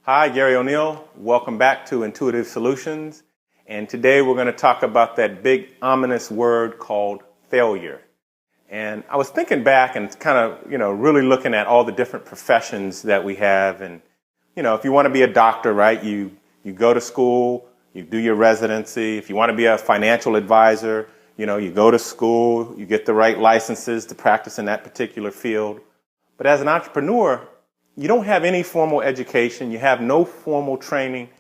Hi, Gary O'Neill. Welcome back to N2ITIV Solutions. And today we're going to talk about that big ominous word called failure. And I was thinking back and kind of, really looking at all the different professions that we have. And, if you want to be a doctor, right, you go to school, you do your residency. If you want to be a financial advisor, you go to school, you get the right licenses to practice in that particular field. But as an entrepreneur, you don't have any formal education. You have no formal training.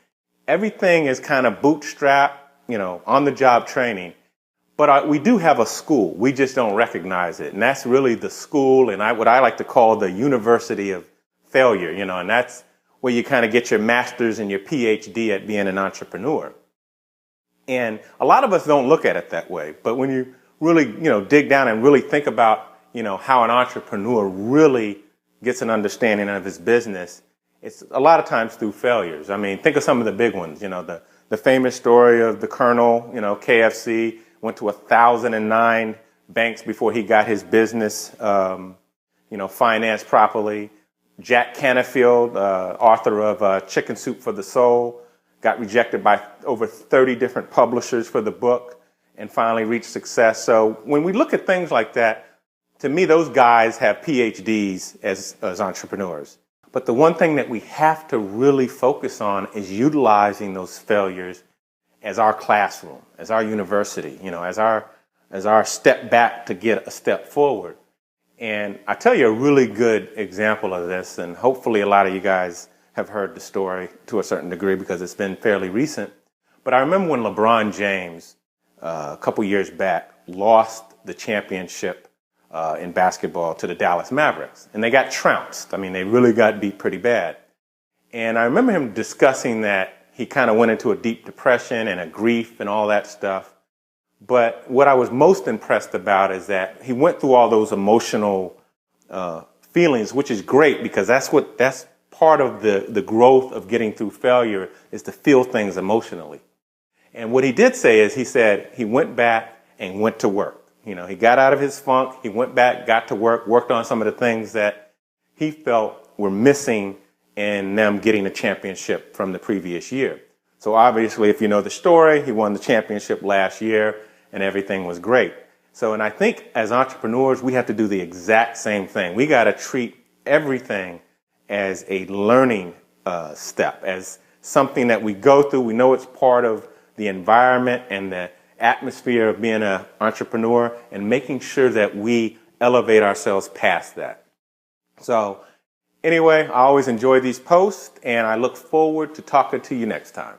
Everything is kind of bootstrap, on-the-job training. But we do have a school. We just don't recognize it. And that's really the school and what I like to call the university of failure, and that's where you kind of get your master's and your PhD at being an entrepreneur. And a lot of us don't look at it that way. But when you really, dig down and really think about, how an entrepreneur really gets an understanding of his business, it's a lot of times through failures. I mean, think of some of the big ones, the famous story of the Colonel, KFC, went to 1,009 banks before he got his business, financed properly. Jack Canfield, author of Chicken Soup for the Soul, got rejected by over 30 different publishers for the book and finally reached success. So when we look at things like that, to me, those guys have PhDs as entrepreneurs. But the one thing that we have to really focus on is utilizing those failures as our classroom, as our university, as our step back to get a step forward. And I tell you a really good example of this, and hopefully a lot of you guys have heard the story to a certain degree because it's been fairly recent. But I remember when LeBron James, a couple years back, lost the championship in basketball to the Dallas Mavericks. And they got trounced. I mean, they really got beat pretty bad. And I remember him discussing that he kind of went into a deep depression and a grief and all that stuff. But what I was most impressed about is that he went through all those emotional feelings, which is great because that's part of the growth of getting through failure is to feel things emotionally. And what he did say is he said he went back and went to work. He got out of his funk, he went back, got to work, worked on some of the things that he felt were missing in them getting the championship from the previous year. So obviously, if you know the story, he won the championship last year and everything was great. So, and I think as entrepreneurs, we have to do the exact same thing. We got to treat everything as a learning step, as something that we go through. We know it's part of the environment and the atmosphere of being an entrepreneur and making sure that we elevate ourselves past that. So anyway, I always enjoy these posts and I look forward to talking to you next time.